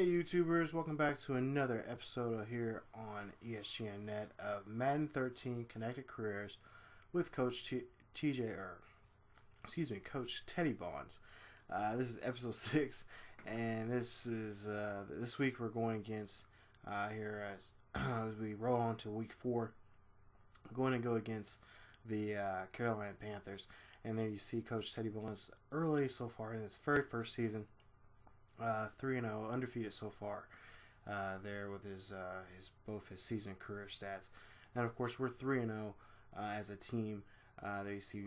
Hey YouTubers, welcome back to another episode here on ESGNet of Madden 13 Connected Careers with Coach Coach Teddy Bonds. This is episode 6, and this week we're going against as we roll on to week 4. We're going to go against the Carolina Panthers, and there you see Coach Teddy Bonds early so far in his very first season. 3-0, undefeated so far. There with his both his season and career stats, and of course we're 3-0 as a team. There you see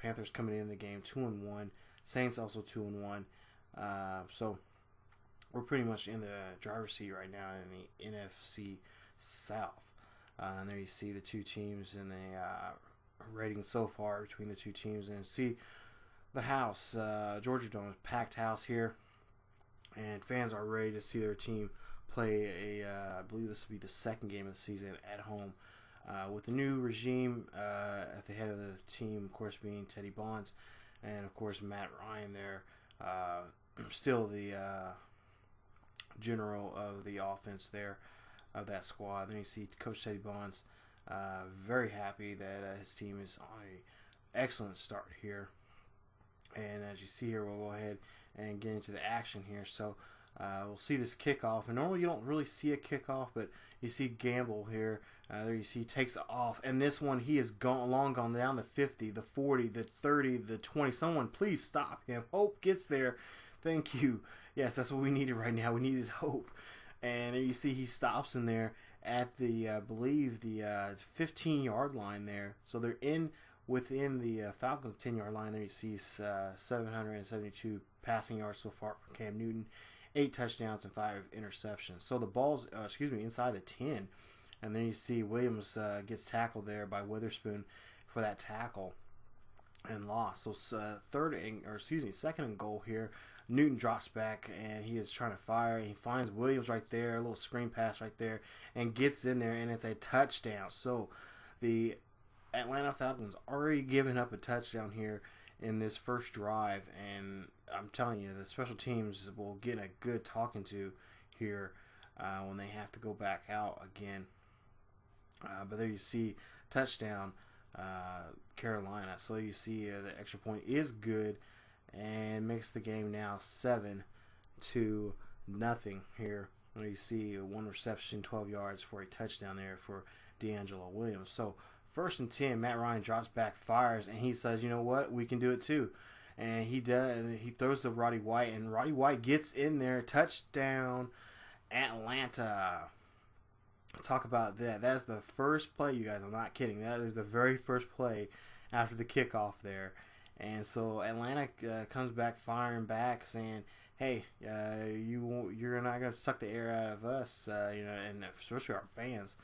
Panthers coming in the game 2-1, Saints also 2-1. So we're pretty much in the driver's seat right now in the NFC South. And there you see the two teams and the ratings so far between the two teams, and see the house, Georgia Dome, packed house here. And fans are ready to see their team play I believe this will be the second game of the season at home. With the new regime at the head of the team, of course, being Teddy Bonds, and of course Matt Ryan there, still the general of the offense there of that squad. Then you see Coach Teddy Bonds very happy that his team is on an excellent start here. And as you see here, we'll go ahead and get into the action here. So we'll see this kickoff. And normally you don't really see a kickoff, but you see Gamble here. There you see he takes off. And this one, he has long gone down the 50, the 40, the 30, the 20. Someone please stop him. Hope gets there. Thank you. Yes, that's what we needed right now. We needed Hope. And there you see he stops in there at the, I believe, the 15-yard line there. So they're within the Falcons 10-yard line. There you see 772 passing yards so far for Cam Newton, 8 touchdowns and 5 interceptions. So the ball's inside the 10, and then you see Williams gets tackled there by Weatherspoon for that tackle and loss. So second and goal here. Newton drops back and he is trying to fire, and he finds Williams right there, a little screen pass right there, and gets in there, and it's a touchdown. So the Atlanta Falcons already given up a touchdown here in this first drive, and I'm telling you, the special teams will get a good talking to here when they have to go back out again. But there you see touchdown Carolina. So you see the extra point is good and makes the game now 7-0 here. There you see one reception, 12 yards for a touchdown there for D'Angelo Williams. So first and 10, Matt Ryan drops back, fires, and he says, you know what, we can do it too. And he does. He throws to Roddy White, and Roddy White gets in there. Touchdown, Atlanta. Talk about that. That's the first play, you guys. I'm not kidding. That is the very first play after the kickoff there. And so Atlanta comes back, firing back, saying, hey, you're not going to suck the air out of us, and especially our fans.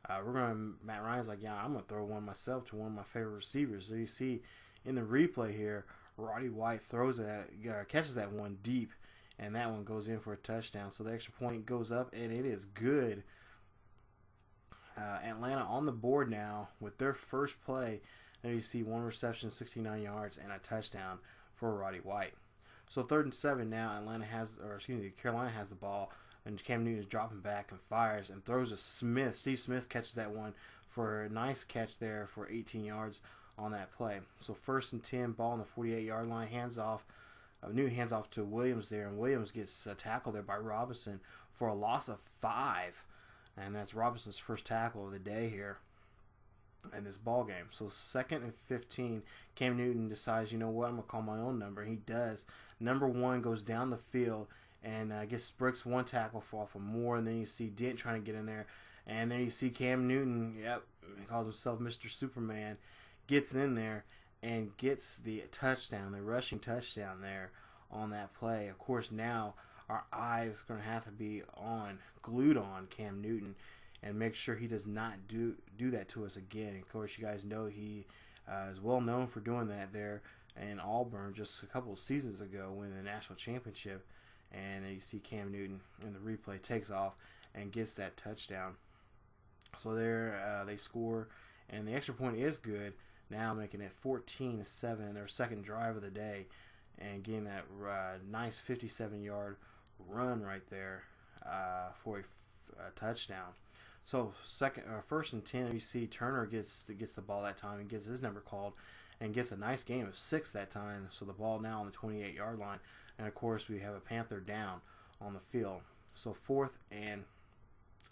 Matt Ryan's like, yeah, I'm going to throw one myself to one of my favorite receivers. So you see in the replay here, Roddy White catches that one deep, and that one goes in for a touchdown. So the extra point goes up, and it is good. Atlanta on the board now with their first play. There you see one reception, 69 yards, and a touchdown for Roddy White. So 3rd and 7 now. Carolina has the ball. And Cam Newton is dropping back and fires and throws to Smith. Steve Smith catches that one for a nice catch there for 18 yards on that play. So 1st and 10, ball on the 48-yard line, hands off. Newton hands off to Williams there, and Williams gets tackled there by Robinson for a loss of 5. And that's Robinson's first tackle of the day here in this ball game. So 2nd and 15, Cam Newton decides, you know what, I'm going to call my own number. He does. Number 1 goes down the field and breaks one tackle off of Moore, and then you see Dent trying to get in there, and then you see Cam Newton, he calls himself Mr. Superman, gets in there and gets the touchdown, the rushing touchdown there on that play. Of course, now our eyes are going to have to be glued on Cam Newton and make sure he does not do that to us again. Of course, you guys know he is well known for doing that there in Auburn just a couple of seasons ago, winning the national championship. And you see Cam Newton in the replay takes off and gets that touchdown. So there they score, and the extra point is good. Now making it 14-7, their second drive of the day, and getting that nice 57-yard run right there for a touchdown. So first and 10, you see Turner gets the ball that time and gets his number called and gets a nice game of 6 that time. So the ball now on the 28-yard line. And, of course, we have a Panther down on the field. So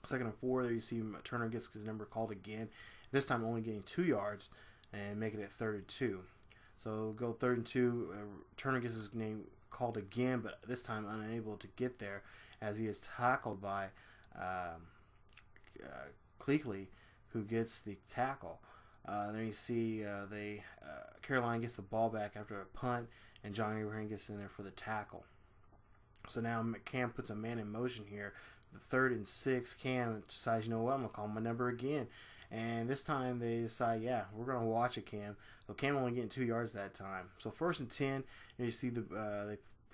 second and 4, there you see Turner gets his number called again. This time only getting 2 yards and making it 3rd and 2. So go 3rd and 2. Turner gets his name called again, but this time unable to get there as he is tackled by Cleakley, who gets the tackle. There you see Carolina gets the ball back after a punt, and John Abraham gets in there for the tackle. So now Cam puts a man in motion here. The 3rd and 6, Cam decides, you know what, I'm going to call my number again. And this time they decide, yeah, we're going to watch it, Cam. So Cam only getting 2 yards that time. So 1st and 10, and you see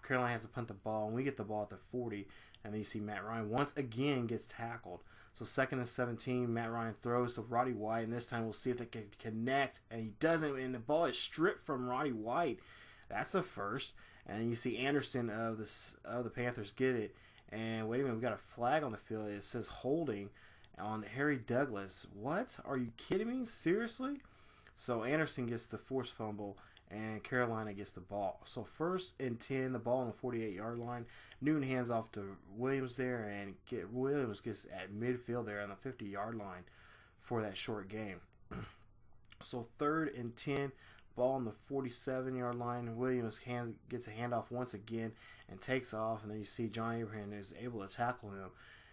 Carolina has to punt the ball, and we get the ball at the 40. And then you see Matt Ryan once again gets tackled. So 2nd and 17, Matt Ryan throws to Roddy White, and this time we'll see if they can connect. And he doesn't, and the ball is stripped from Roddy White. That's a first. And you see Anderson of the Panthers get it. And wait a minute, we got a flag on the field. It says holding on Harry Douglas. What? Are you kidding me? Seriously? So Anderson gets the forced fumble, and Carolina gets the ball. So 1st and 10, the ball on the 48-yard line. Newton hands off to Williams there, and Williams gets at midfield there on the 50-yard line for that short game. So 3rd and 10, ball on the 47-yard line. Williams gets a handoff once again and takes off, and then you see John Abraham is able to tackle him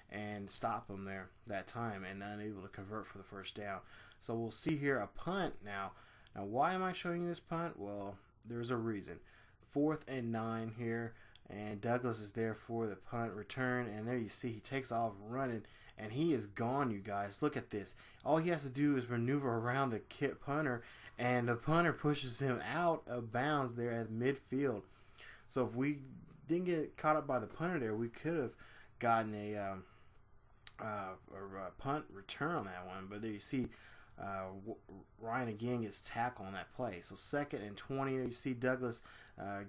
and stop him there that time and unable to convert for the first down. So we'll see here a punt now. Now, why am I showing you this punt? Well, there's a reason. 4th and 9 here, and Douglas is there for the punt return, and there you see he takes off running, and he is gone, you guys. Look at this. All he has to do is maneuver around the punter, and the punter pushes him out of bounds there at midfield. So if we didn't get caught up by the punter there, we could have gotten a punt return on that one. But there you see Ryan again gets tackled on that play. So 2nd and 20, you see Douglas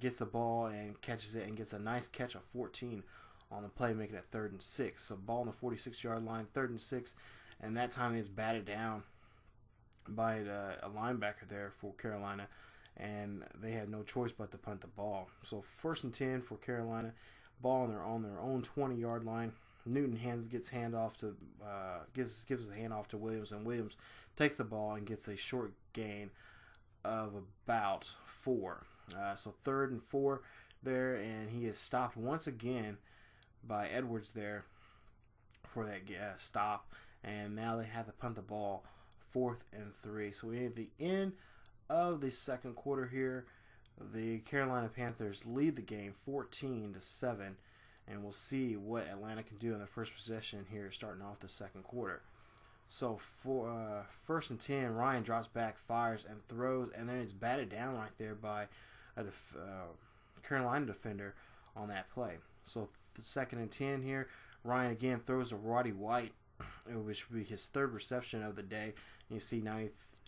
gets the ball and catches it and gets a nice catch of 14 on the play, making it 3rd and 6. So ball on the 46-yard line, 3rd and 6, and that time it's batted down by a linebacker there for Carolina, and they had no choice but to punt the ball. So 1st and 10 for Carolina, ball on their own 20-yard line. Newton gives a handoff to Williams, and Williams takes the ball and gets a short gain of about 4. So 3rd and 4 there, and he is stopped once again by Edwards there for that stop, and now they have to punt the ball. 4th and 3. So we at the end of the second quarter here. The Carolina Panthers lead the game 14-7, and we'll see what Atlanta can do in the first possession here, starting off the second quarter. So for 1st and 10, Ryan drops back, fires, and throws, and then it's batted down right there by a Carolina defender on that play. So 2nd and 10 here, Ryan again throws to Roddy White, which will be his 3rd reception of the day. You see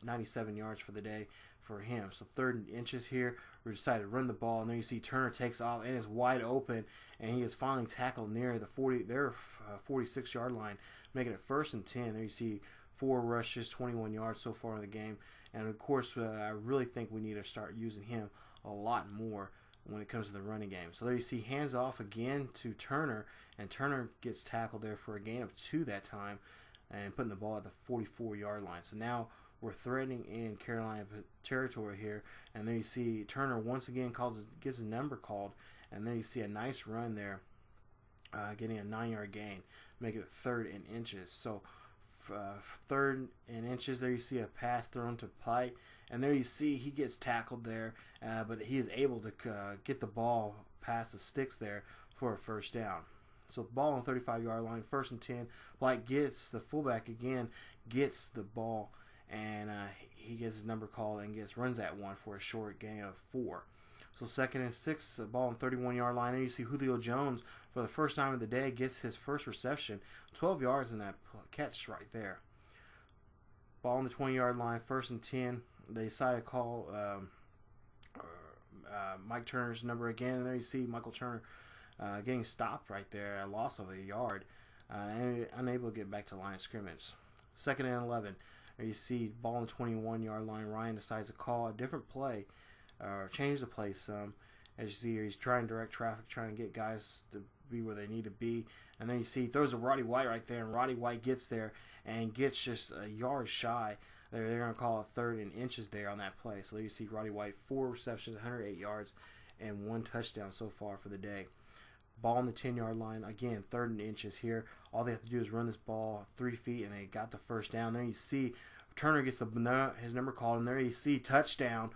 97 yards for the day for him. So 3rd and inches here, we decided to run the ball, and then you see Turner takes off and is wide open, and he is finally tackled near the 46-yard line, making it 1st and 10. There you see 4 rushes, 21 yards so far in the game, and of course I really think we need to start using him a lot more when it comes to the running game. So there you see hands off again to Turner, and Turner gets tackled there for a gain of 2 that time, and putting the ball at the 44-yard line. So now we're threatening in Carolina territory here, and then you see Turner once again gets a number called, and then you see a nice run there, getting a 9-yard gain, making it 3rd and inches. So 3rd and inches, there you see a pass thrown to Pite, and there you see he gets tackled there, but he is able to get the ball past the sticks there for a first down. So the ball on the 35-yard line, 1st and 10. Pite gets the fullback again, gets the ball, and he gets his number called and runs that one for a short gain of 4. So 2nd and 6, the ball on the 31-yard line. And you see Julio Jones, for the first time of the day, gets his first reception, 12 yards in that catch right there. Ball on the 20-yard line, 1st and 10. They decided to call Mike Turner's number again, and there you see Michael Turner getting stopped right there, a loss of a yard, and unable to get back to the line of scrimmage. 2nd and 11. You see ball on the 21-yard line. Ryan decides to call a different play, or change the play some. As you see here, he's trying to direct traffic, trying to get guys to be where they need to be. And then you see he throws a Roddy White right there, and Roddy White gets there and gets just a yard shy. They're going to call a 3rd and inches there on that play. So there you see Roddy White, 4 receptions, 108 yards, and 1 touchdown so far for the day. Ball on the 10-yard line. Again, 3rd and inches here. All they have to do is run this ball 3 feet, and they got the first down. There you see Turner gets his number called, and there you see touchdown,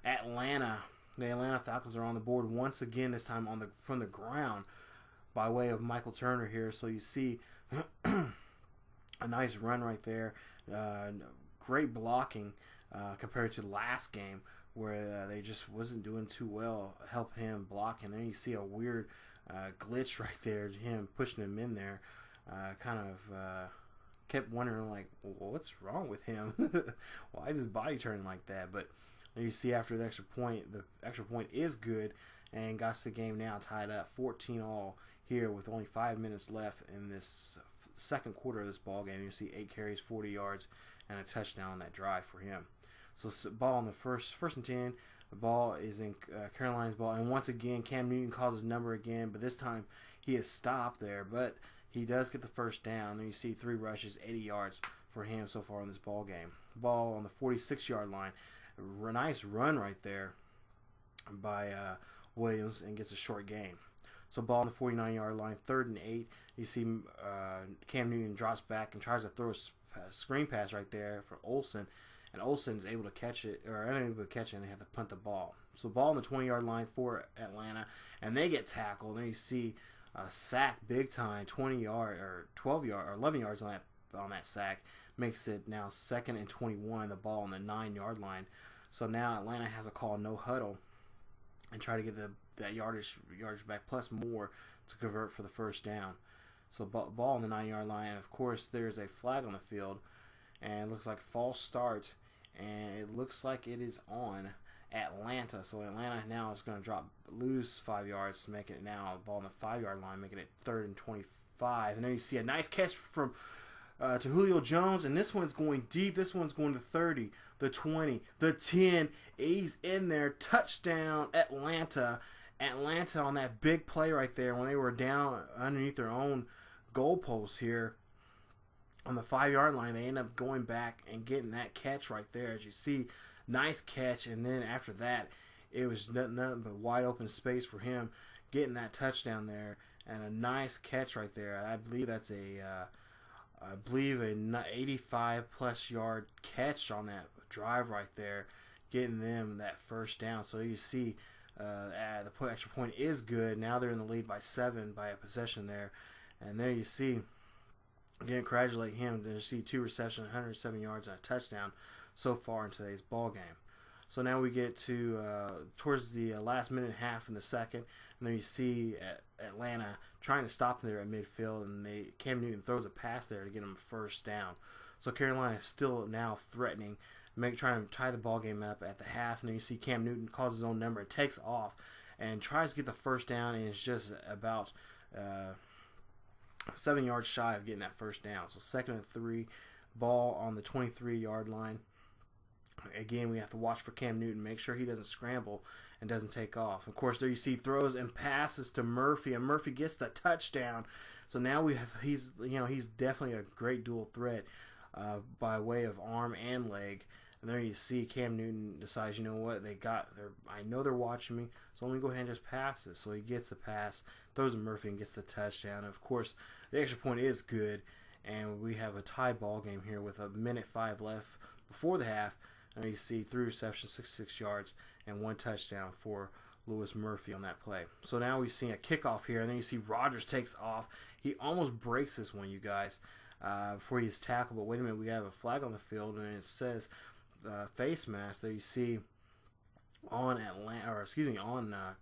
Atlanta. The Atlanta Falcons are on the board once again, this time from the ground by way of Michael Turner here. So you see a nice run right there. Great blocking compared to the last game where they just wasn't doing too well helping him block. And then you see a weird glitch right there, him pushing him in there. Kept wondering, like, well, what's wrong with him? Why is his body turning like that? But you see after the extra point is good and got the game now tied up 14-all here with only 5 minutes left in this second quarter of this ball game. You see 8 carries, 40 yards, and a touchdown on that drive for him. So ball on the first and 10. The ball is in Carolina's ball, and once again Cam Newton calls his number again, but this time he is stopped there, but he does get the first down. And you see 3 rushes, 80 yards for him so far in this ball game. Ball on the 46-yard line. A nice run right there by Williams, and gets a short gain. So ball on the 49-yard line, 3rd and 8. You see Cam Newton drops back and tries to throw a screen pass right there for Olsen, and Olsen is able to catch it, or unable to catch it, and they have to punt the ball. So ball on the 20-yard line for Atlanta, and they get tackled. Then you see a sack big time, 20-yard or 12-yard or 11 yards on that sack, makes it now 2nd and 21. The ball on the 9-yard line. So now Atlanta has a call no huddle and try to get that yardage back plus more to convert for the first down. So ball on the 9-yard line. Of course, there's a flag on the field, and it looks like false start, and it looks like it is on Atlanta. So Atlanta now is going to lose 5 yards to make it now ball on the 5-yard line, making it 3rd and 25. And then you see a nice catch from to Julio Jones, and this one's going deep. This one's going to 30, the 20, the 10. He's in there. Touchdown, Atlanta. Atlanta on that big play right there when they were down underneath their own goalpost here on the 5-yard line. They end up going back and getting that catch right there. As you see, nice catch, and then after that, it was nothing but wide open space for him getting that touchdown there, and a nice catch right there. I believe that's a 85-plus yard catch on that drive right there, getting them that first down. So you see the extra point is good. Now they're in the lead by 7 by a possession there. And there you see, again, congratulate him. You see 2 receptions, 107 yards, and a touchdown so far in today's ball game. So now we get to towards the last minute and a half in the second, and then you see Atlanta trying to stop them there at midfield, and Cam Newton throws a pass there to get them a first down. So Carolina is still now threatening, trying to tie the ball game up at the half, and then you see Cam Newton calls his own number, takes off, and tries to get the first down, and it's just about 7 yards shy of getting that first down. So 2nd and 3, ball on the 23-yard line. Again, we have to watch for Cam Newton, make sure he doesn't scramble and doesn't take off. Of course, there you see throws and passes to Murphy, and Murphy gets the touchdown. So now he's definitely a great dual threat by way of arm and leg. And there you see Cam Newton decides, you know what, I know they're watching me, so let me go ahead and just pass it. So he gets the pass, throws to Murphy, and gets the touchdown. Of course, the extra point is good, and we have a tie ball game here with 1:05 left before the half. And you see 3 receptions, 66 yards, and 1 touchdown for Lewis Murphy on that play. So now we've seen a kickoff here, and then you see Rodgers takes off. He almost breaks this one, you guys, before he's tackled. But wait a minute, we have a flag on the field, and it says face mask. There you see on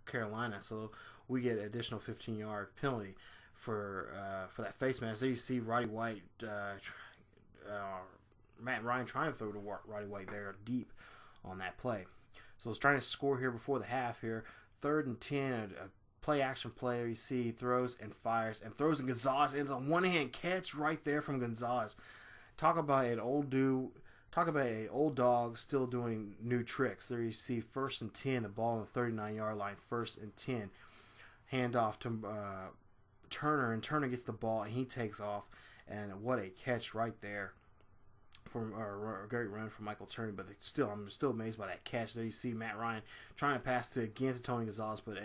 Carolina. So we get an additional 15-yard penalty for that face mask. There you see Roddy White. Matt Ryan trying to throw to Roddy White there deep on that play. So it's trying to score here before the half here. 3rd and 10, a play action player. You see he throws and fires and throws, and Gonzalez ends on one-hand catch right there from Gonzalez. Talk about an old dude. Talk about an old dog still doing new tricks. There you see 1st and 10, the ball on the 39-yard line, 1st and 10. Handoff to Turner, and Turner gets the ball, and he takes off. And what a catch right there. From a great run from Michael Turner, but I'm still amazed by that catch. There you see Matt Ryan trying to pass to Tony Gonzalez, but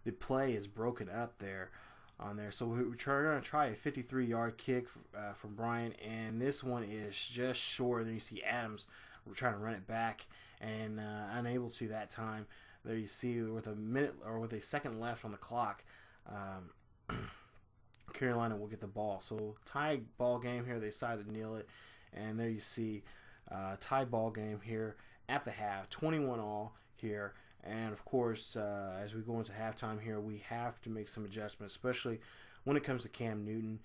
the play is broken up there on there. So we're going to try a 53-yard kick from Brian, and this one is just short. Then you see Adams, we're trying to run it back, and unable to that time. There you see with a second left on the clock, Carolina will get the ball. So tie ball game here. They decided to kneel it, and there you see tie ball game here at the half, 21-all here. And of course, as we go into halftime here, we have to make some adjustments, especially when it comes to Cam Newton.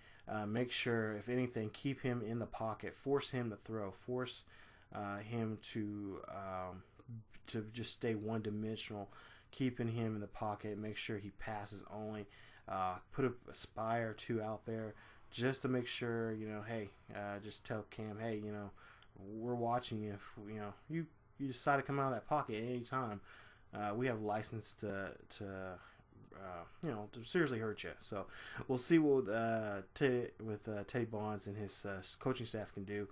Make sure, if anything, keep him in the pocket, force him to throw, force him to just stay one-dimensional, keeping him in the pocket. Make sure he passes only. Put a spy or two out there just to make sure, hey, just tell Cam, hey, we're watching you. If you decide to come out of that pocket at any time, we have license to seriously hurt you. So we'll see what Teddy Bonds and his coaching staff can do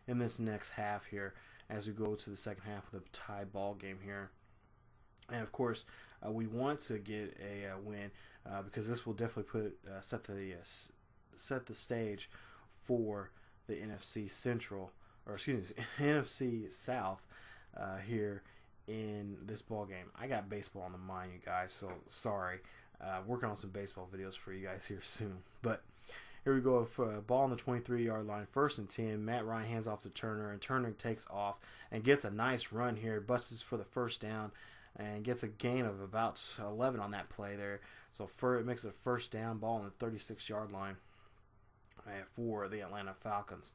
in this next half here as we go to the second half of the tie ball game here. And of course, we want to get a win because this will definitely set the stage for the NFC NFC South here in this ball game. I got baseball on the mind, you guys, so sorry. Working on some baseball videos for you guys here soon. But here we go. Ball on the 23-yard line, 1st and 10. Matt Ryan hands off to Turner, and Turner takes off and gets a nice run here. Busts for the first down and gets a gain of about 11 on that play there. So it makes it a 1st down, ball on the 36-yard line for the Atlanta Falcons.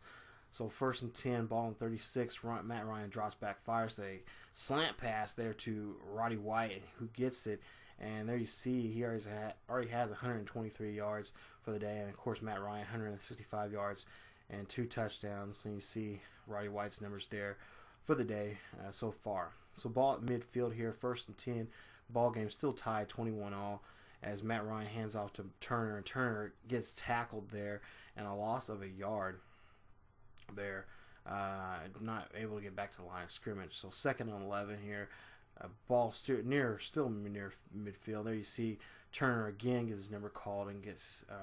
So 1st and 10, ball on 36. Matt Ryan drops back, fires a slant pass there to Roddy White, who gets it. And there you see he already has 123 yards for the day. And, of course, Matt Ryan, 165 yards and 2 touchdowns. And you see Roddy White's numbers there for the day so far. So ball at midfield here, 1st and 10. Ball game still tied 21-all as Matt Ryan hands off to Turner. And Turner gets tackled there and a loss of a yard there. Not able to get back to the line of scrimmage. So 2nd and 11 here. Ball still near midfield. There you see Turner again gets his number called and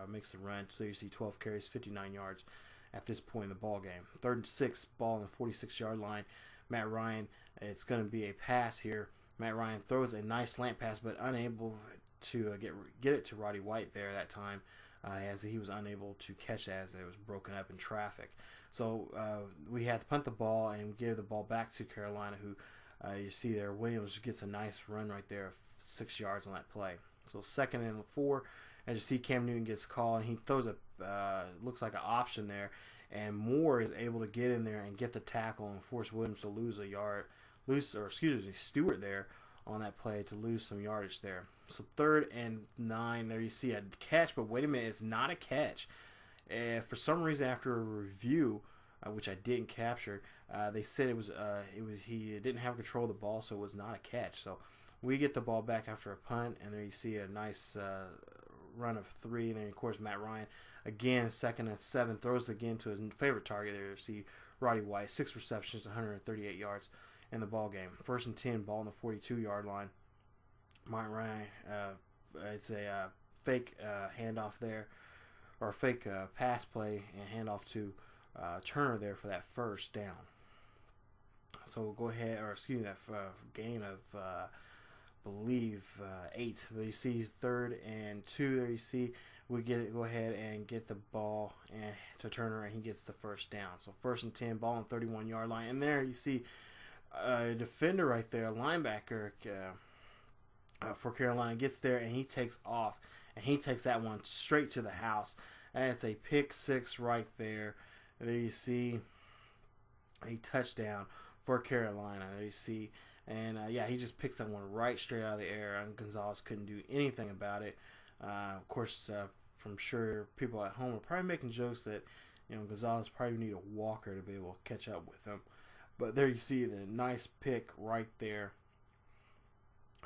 makes the run. So you see 12 carries, 59 yards at this point in the ball game. 3rd and 6, ball on the 46-yard line. Matt Ryan, it's going to be a pass here. Matt Ryan throws a nice slant pass, but unable to get it to Roddy White there that time, as he was unable to catch it as it was broken up in traffic. So we had to punt the ball and give the ball back to Carolina, who you see there, Williams gets a nice run right there of 6 yards on that play. So 2nd and 4, as you see Cam Newton gets called, and he throws looks like an option there, and Moore is able to get in there and get the tackle and force Williams to lose Stewart there on that play to lose some yardage there. So 3rd and 9, there you see a catch, but wait a minute, it's not a catch. And for some reason, after a review, which I didn't capture, they said he didn't have control of the ball, so it was not a catch. So we get the ball back after a punt, and there you see a nice run of 3. And then of course Matt Ryan again, 2nd and 7, throws again to his favorite target there. You see Roddy White, 6 receptions, 138 yards in the ball game. 1st and 10, ball on the 42-yard line. Matt Ryan, it's a fake handoff there, or a fake pass play and handoff to Turner there for that 1st down. So we'll go ahead, that gain of believe 8. But you see 3rd and 2 there. You see we go ahead and get the ball to Turner, and he gets the 1st down. So 1st and 10, ball on 31-yard line, and there you see a defender right there, a linebacker for Carolina gets there, and he takes off, and he takes that one straight to the house. And it's a pick 6 right there. There you see a touchdown for Carolina. There you see And yeah, he just picks that one right straight out of the air, and Gonzalez couldn't do anything about it. Of course, I'm sure people at home are probably making jokes that Gonzalez probably need a walker to be able to catch up with him. But there you see the nice pick right there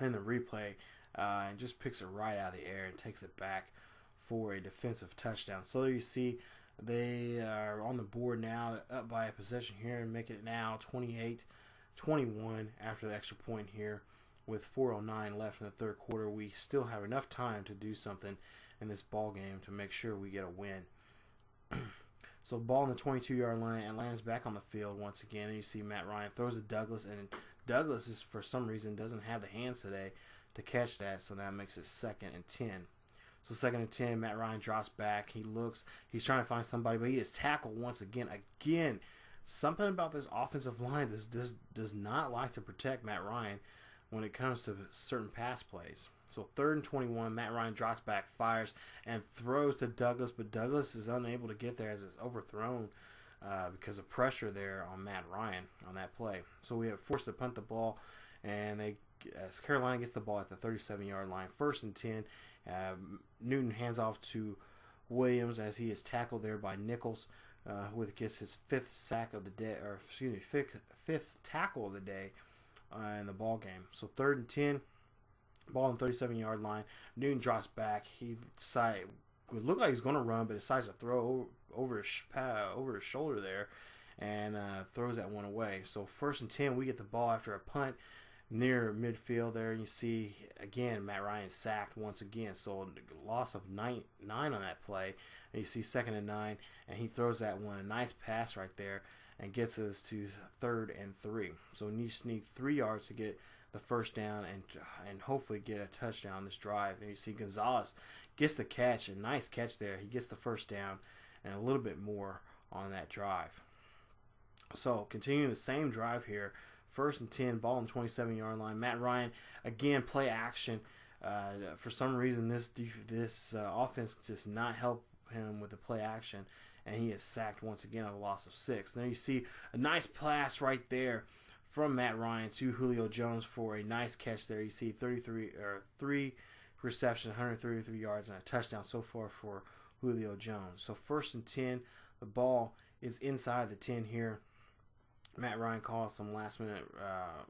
in the replay, and just picks it right out of the air and takes it back for a defensive touchdown. So there you see they are on the board now, up by a possession here, and making it now 28-21 after the extra point here. With 4:09 left in the third quarter, we still have enough time to do something in this ball game to make sure we get a win. So ball on the 22-yard line, Atlanta's back on the field once again, and you see Matt Ryan throws to Douglas, and Douglas is, for some reason, doesn't have the hands today to catch that, so that makes it 2nd and 10. So 2nd and 10, Matt Ryan drops back. He looks, he's trying to find somebody, but he is tackled once again. Again, something about this offensive line does not like to protect Matt Ryan when it comes to certain pass plays. So 3rd and 21, Matt Ryan drops back, fires, and throws to Douglas, but Douglas is unable to get there as it's overthrown because of pressure there on Matt Ryan on that play. So we have forced to punt the ball, and as Carolina gets the ball at the 37-yard line, 1st and 10. Newton hands off to Williams as he is tackled there by Nichols, gets his 5th sack of the day, or excuse me, 5th tackle of the day in the ball game. So 3rd and 10. Ball on the 37-yard line. Newton drops back. He would look like he's going to run, but decides to throw over his shoulder there, and throws that one away. So 1st and 10, we get the ball after a punt near midfield there. You see, again, Matt Ryan sacked once again. So loss of 9 on that play. And you see 2nd and 9, and he throws that one. A nice pass right there and gets us to 3rd and 3. So we just need 3 yards to get the first down and hopefully get a touchdown on this drive. And you see Gonzalez gets the catch, a nice catch there. He gets the first down and a little bit more on that drive. So continuing the same drive here, 1st and 10, ball on the 27-yard line. Matt Ryan, again, play action. For some reason, this offense does not help him with the play action, and he is sacked once again at a loss of 6. Then you see a nice pass right there from Matt Ryan to Julio Jones for a nice catch there. You see 3 receptions, 133 yards, and a touchdown so far for Julio Jones. So 1st and 10, the ball is inside the 10 here. Matt Ryan calls some last-minute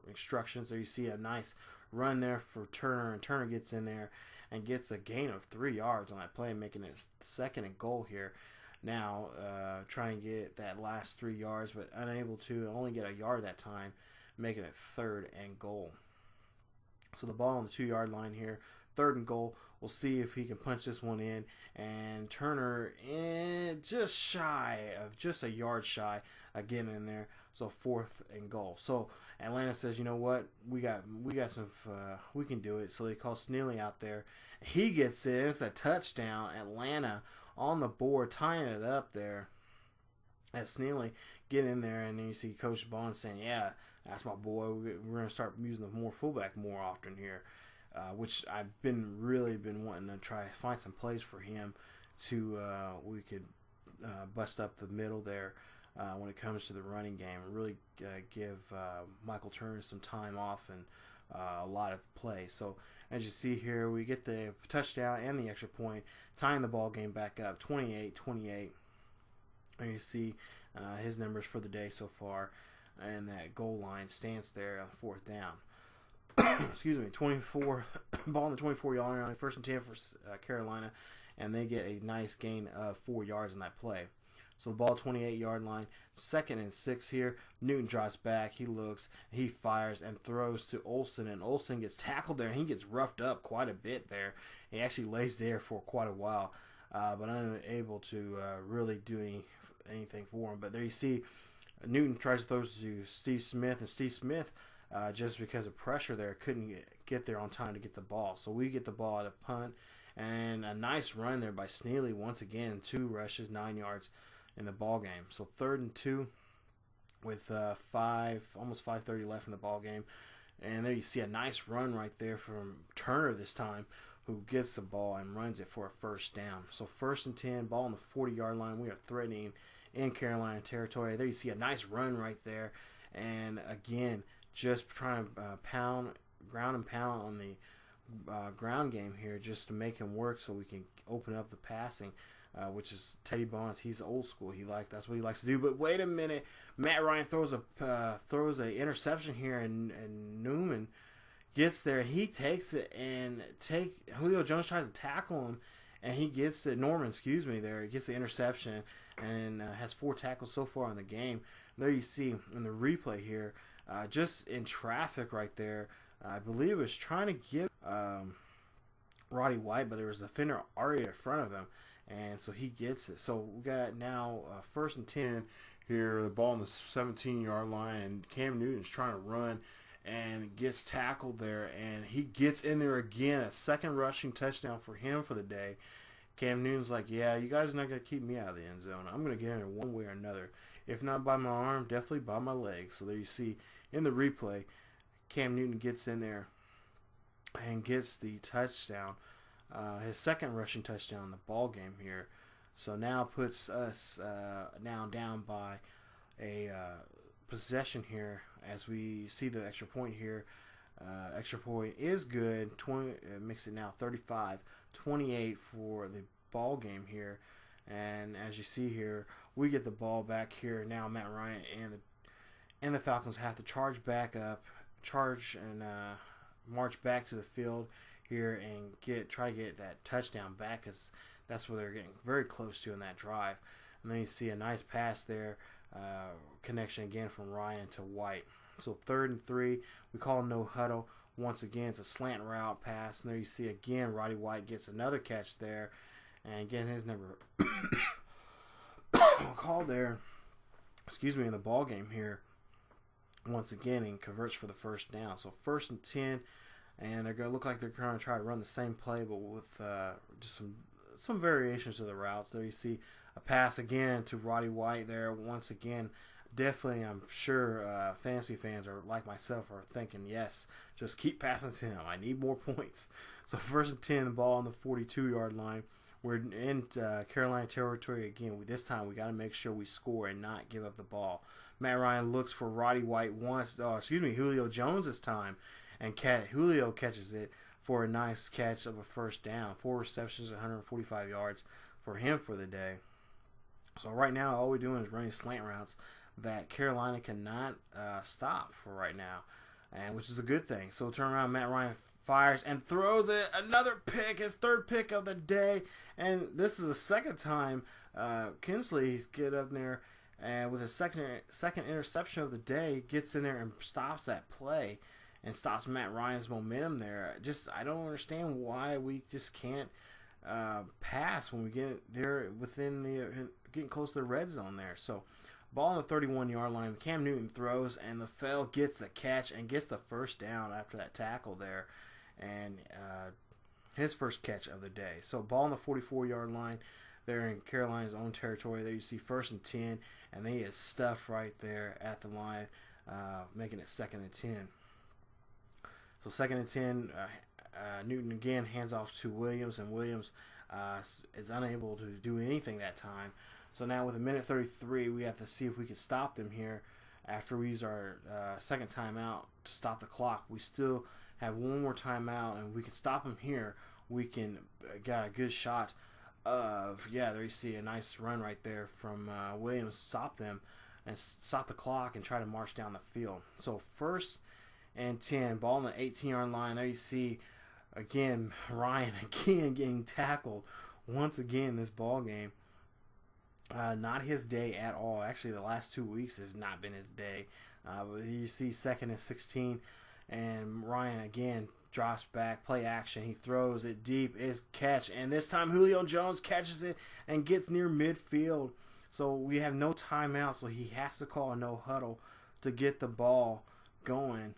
instructions. So you see a nice run there for Turner, and Turner gets in there and gets a gain of 3 yards on that play, making it 2nd and goal here. Now, trying to get that last 3 yards, but unable to, only get a yard that time, making it 3rd and goal. So the ball on the 2-yard line here, 3rd and goal. We'll see if he can punch this one in, and Turner just a yard shy, again in there. So 4th and goal. So Atlanta says, you know what, we got some, we can do it. So they call Snelling out there. He gets it. It's a touchdown. Atlanta on the board, tying it up there. As Snelling get in there, and then you see Coach Bond saying, "Yeah, that's my boy. We're gonna start using the fullback more often here," which I've really been wanting to try to find some plays for him to we could bust up the middle there. When it comes to the running game, and really give Michael Turner some time off and a lot of play. So as you see here, we get the touchdown and the extra point, tying the ball game back up 28-28. And you see his numbers for the day so far, and that goal line stands there on the 4th down. Excuse me, 24 ball on the 24-yard line, 1st and 10 for Carolina, and they get a nice gain of 4 yards in that play. So the ball 28-yard line, 2nd and 6 here. Newton drops back. He looks, he fires and throws to Olsen, and Olsen gets tackled there, and he gets roughed up quite a bit there. He actually lays there for quite a while, but unable to really do anything for him. But there you see Newton tries to throw to Steve Smith, and Steve Smith, just because of pressure there, couldn't get there on time to get the ball. So we get the ball at a punt, and a nice run there by Snelling once again, 2 rushes, 9 yards in the ball game. So 3rd and 2 with almost 5:30 left in the ball game, and there you see a nice run right there from Turner this time, who gets the ball and runs it for a first down. So 1st and 10, ball on the 40-yard line. We are threatening in Carolina territory. There you see a nice run right there, and again just trying to ground and pound on the ground game here just to make him work so we can open up the passing, which is Teddy Bonds. He's old school. That's what he likes to do. But wait a minute, Matt Ryan throws a interception here, and Newman gets there. He takes it, and Julio Jones tries to tackle him, and he gets it. Norman, excuse me, there. He gets the interception and has 4 tackles so far in the game. There you see in the replay here, just in traffic right there. I believe it was trying to give Roddy White, but there was a defender already in front of him, and so he gets it. So we got now 1st and 10 here, the ball on the 17-yard line, and Cam Newton's trying to run and gets tackled there, and he gets in there again. A second rushing touchdown for him for the day. Cam Newton's like, yeah, you guys are not going to keep me out of the end zone. I'm going to get in there one way or another. If not by my arm, definitely by my legs. So there you see in the replay, Cam Newton gets in there and gets the touchdown, his second rushing touchdown in the ball game here. So now puts us now down by a possession here as we see the extra point here. Extra point is good. Makes it now 35-28 for the ball game here. And as you see here, we get the ball back here. Now Matt Ryan and the Falcons have to charge and march back to the field here and try to get that touchdown back, because that's what they're getting very close to in that drive. And then you see a nice pass there, connection again from Ryan to White. So 3rd and 3, we call no huddle. Once again, it's a slant route pass. And there you see again, Roddy White gets another catch there. And again, his number call there, in the ball game here. Once again, and converts for the first down. So 1st and 10, and they're going to look like they're going to try to run the same play, but with just some variations to the routes. There you see a pass again to Roddy White there. Once again, definitely, I'm sure fantasy fans are like myself are thinking, yes, just keep passing to him. I need more points. So 1st and 10, the ball on the 42-yard line. We're in Carolina territory again. This time we got to make sure we score and not give up the ball. Matt Ryan looks for Roddy White Julio Jones this time, and Julio catches it for a nice catch of a first down. 4 receptions, 145 yards for him for the day. So right now, all we're doing is running slant routes that Carolina cannot stop for right now, and which is a good thing. So turn around, Matt Ryan fires and throws it. Another pick, his 3rd pick of the day, and this is the 2nd time Kinsley get up there. And with his second interception of the day, gets in there and stops that play and stops Matt Ryan's momentum there. I don't understand why we just can't pass when we get there getting close to the red zone there. So ball on the 31-yard line. Cam Newton throws, and LaFell gets the catch and gets the first down after that tackle there. And his first catch of the day. So ball on the 44-yard line. They're in Carolina's own territory. There you see 1st and 10, and they get stuffed right there at the line, making it 2nd and 10. So 2nd and 10, Newton again hands off to Williams, and Williams is unable to do anything that time. So now with 1:33, we have to see if we can stop them here. After we use our second timeout to stop the clock, we still have one more timeout, and we can stop them here. We can got a good shot of, there you see a nice run right there from Williams, stop them and stop the clock and try to march down the field. So 1st and 10, ball on the 18-yard line. There you see again Ryan getting tackled once again this ball game. Not his day at all. Actually, the last 2 weeks has not been his day. But you see 2nd and 16, and Ryan again drops back, play action. He throws it deep, is catch, and this time Julio Jones catches it and gets near midfield. So we have no timeout, so he has to call a no huddle to get the ball going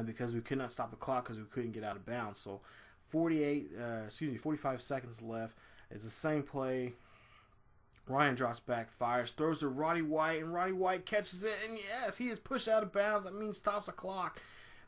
because we could not stop the clock because we couldn't get out of bounds. So 45 seconds left. It's the same play. Ryan drops back, fires, throws to Roddy White, and Roddy White catches it, and yes, he is pushed out of bounds. That means stops the clock.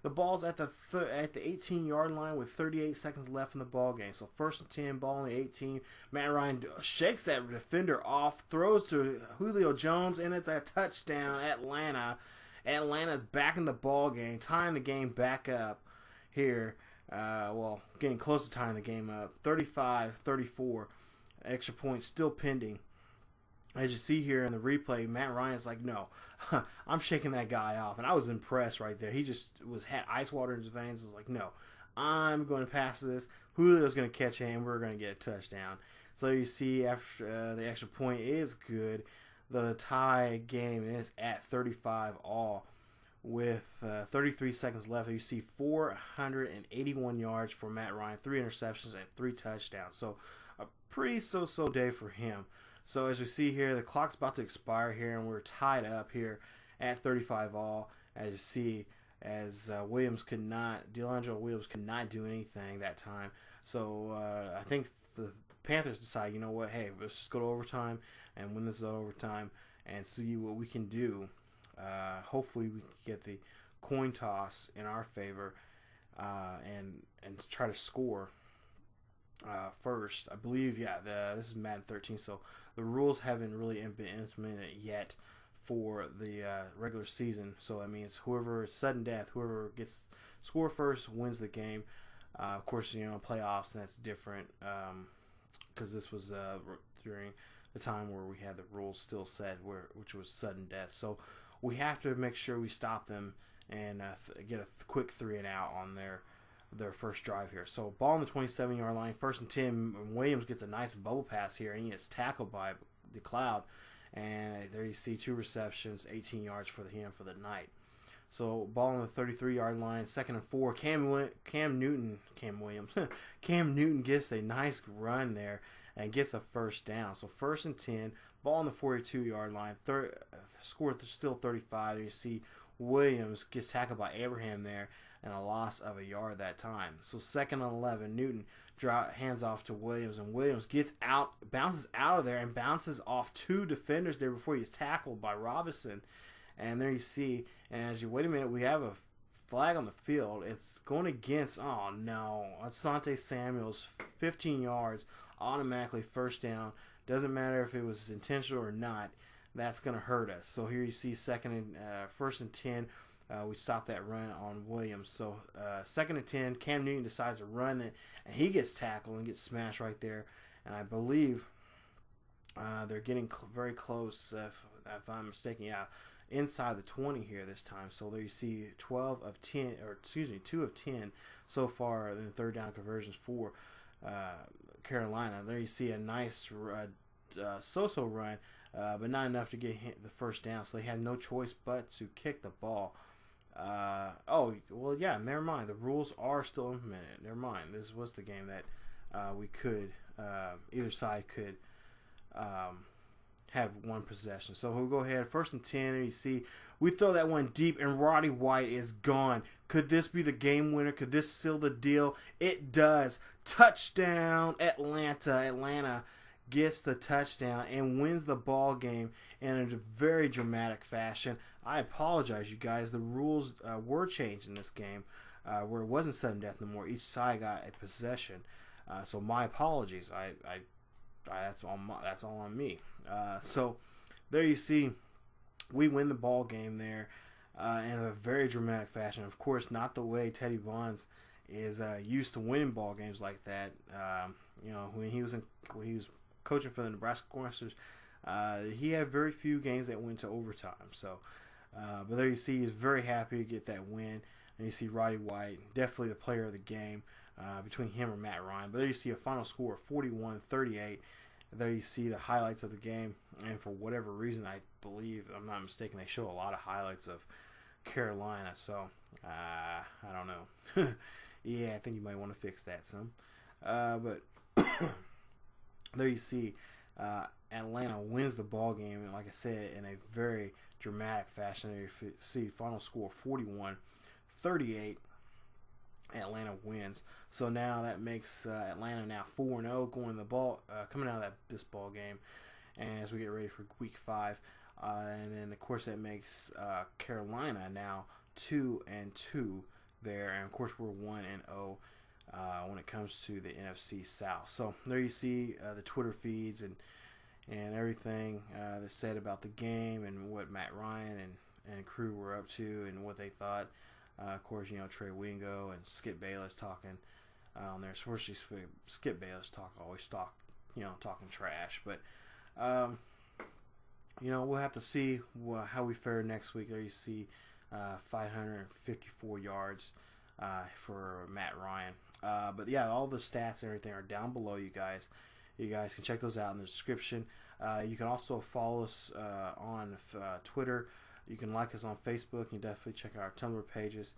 The ball's at the 18-yard line with 38 seconds left in the ball game. So 1st and 10, ball on the 18. Matt Ryan shakes that defender off, throws to Julio Jones, and it's a touchdown, Atlanta. Atlanta's back in the ball game, tying the game back up here. Well, getting close to tying the game up. 35-34. Extra point still pending. As you see here in the replay, Matt Ryan's like, no, I'm shaking that guy off. And I was impressed right there. He just had ice water in his veins. I was like, no, I'm going to pass this. Julio's going to catch it, and we're going to get a touchdown. So you see after the extra point is good. The tie game is at 35 all. With 33 seconds left, you see 481 yards for Matt Ryan, 3 interceptions, and 3 touchdowns. So a pretty so-so day for him. So as you see here, the clock's about to expire here, and we're tied up here at 35 all. As you see, as DeAngelo Williams could not do anything that time. So I think the Panthers decide, you know what, hey, let's just go to overtime and win this overtime and see what we can do. Hopefully we can get the coin toss in our favor and try to score first. I believe, yeah, this is Madden 13, so the rules haven't really been implemented yet for the regular season. So that means whoever sudden death, whoever gets score first wins the game. Of course, you know, playoffs, and that's different because this was during the time where we had the rules still set, which was sudden death. So we have to make sure we stop them and get a quick 3-and-out on their first drive here. So ball on the 27-yard line, 1st and 10. Williams gets a nice bubble pass here, and he gets tackled by the Cloud. And there you see 2 receptions, 18 yards for him for the night. So ball on the 33-yard line, 2nd and 4. Cam Newton gets a nice run there and gets a first down. So 1st and 10, ball on the 42-yard line, score still 35. You see Williams gets tackled by Abraham there and a loss of a yard that time. So 2nd and 11, Newton hands off to Williams, and Williams gets out, bounces out of there, and bounces off 2 defenders there before he's tackled by Robinson. And there you see, and as you wait a minute, we have a flag on the field. It's going against, oh no, Asante Samuel's 15 yards, automatically first down. Doesn't matter if it was intentional or not. That's going to hurt us. So here you see 1st and 10. We stop that run on Williams. So 2nd and 10, Cam Newton decides to run it, and he gets tackled and gets smashed right there. And I believe they're getting very close, if I'm mistaken. Yeah, inside the 20 here this time. So there you see 2 of 10 so far in 3rd down conversions for Carolina. There you see a nice so-so run, but not enough to get the first down. So they had no choice but to kick the ball. Oh, well, yeah, never mind. The rules are still implemented. Never mind. This was the game that we could, either side could have one possession. So we'll go ahead. 1st and 10. And you see, we throw that one deep, and Roddy White is gone. Could this be the game winner? Could this seal the deal? It does. Touchdown, Atlanta. Atlanta gets the touchdown and wins the ball game in a very dramatic fashion. I apologize, you guys. The rules were changed in this game where it wasn't sudden death no more. Each side got a possession. So my apologies. That's all on me. So there you see, we win the ball game there in a very dramatic fashion. Of course, not the way Teddy Bonds is used to winning ball games like that. You know, when he was coaching for the Nebraska Cornhuskers, he had very few games that went to overtime. So, but there you see, he's very happy to get that win. And you see Roddy White, definitely the player of the game between him and Matt Ryan. But there you see a final score of 41-38. There you see the highlights of the game. And for whatever reason, I believe, I'm not mistaken, they show a lot of highlights of Carolina. So, I don't know. Yeah, I think you might want to fix that some. But there you see Atlanta wins the ball game, and like I said, in a very dramatic fashion. There you see final score 41-38. Atlanta wins. So now that makes Atlanta now 4-0 going the ball coming out of this ball game, and as we get ready for Week 5, and then of course that makes Carolina now 2-2 there, and of course we're 1-0 when it comes to the NFC South. So there you see the Twitter feeds and everything that's said about the game and what Matt Ryan and and crew were up to and what they thought. Of course, Trey Wingo and Skip Bayless talking on there. Especially Skip Bayless talking trash. But we'll have to see how we fare next week. There you see 554 yards for Matt Ryan. But yeah, all the stats and everything are down below, you guys. You guys can check those out in the description. You can also follow us on Twitter. You can like us on Facebook. You can definitely check out our Tumblr pages.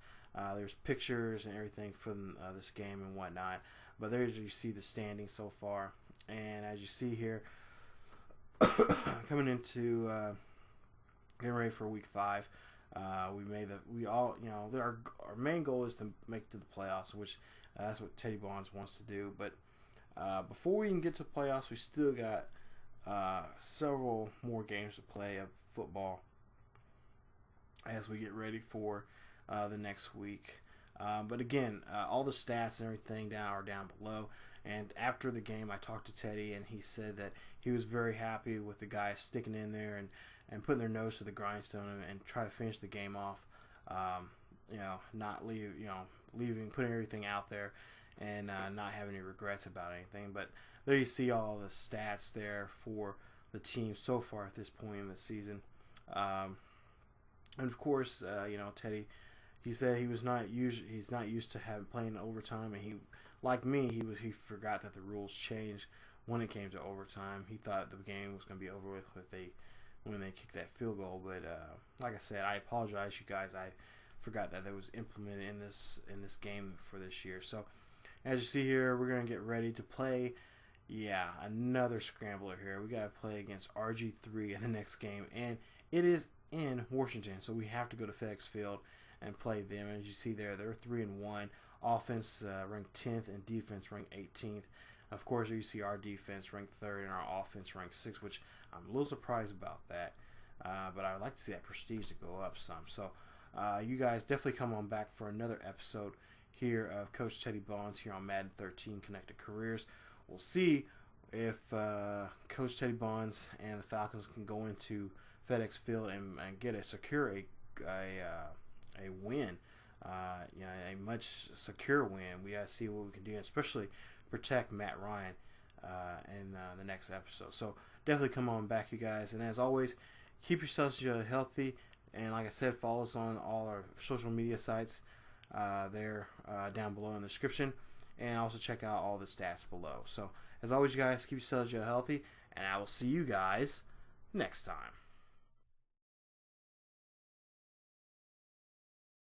There's pictures and everything from this game and whatnot. But there's you see the standings so far. And as you see here, coming into getting ready for week 5, our main goal is to make it to the playoffs, which that's what Teddy Bonds wants to do. But before we can get to the playoffs, we still got several more games to play of football as we get ready for the next week. But again, all the stats and everything are down below. And after the game, I talked to Teddy, and he said that he was very happy with the guys sticking in there and putting their nose to the grindstone and try to finish the game off. Not putting everything out there and not having any regrets about anything. But there you see all the stats there for the team so far at this point in the season. And of course, Teddy, he said he's not used to playing overtime, and he, like me, he forgot that the rules changed when it came to overtime. He thought the game was going to be over with when they kicked that field goal. But like I said, I apologize, you guys. I forgot that was implemented in this game for this year. So as you see here, we're going to get ready to play. Yeah, another scrambler here. We got to play against RG3 in the next game, and it is in Washington, so we have to go to FedEx Field and play them. As you see there, they're 3-1. Offense ranked 10th and defense ranked 18th. Of course, you see our defense ranked 3rd and our offense ranked 6th, which I'm a little surprised about that. But I would like to see that prestige to go up some. So you guys definitely come on back for another episode here of Coach Teddy Bonds here on Madden 13 Connected Careers. We'll see if Coach Teddy Bonds and the Falcons can go into FedEx Field and secure a win, a much secure win. We gotta see what we can do, especially protect Matt Ryan in the next episode. So definitely come on back, you guys. And as always, keep yourselves healthy. And like I said, follow us on all our social media sites there down below in the description. And also check out all the stats below. So as always, you guys, keep yourselves healthy. And I will see you guys next time.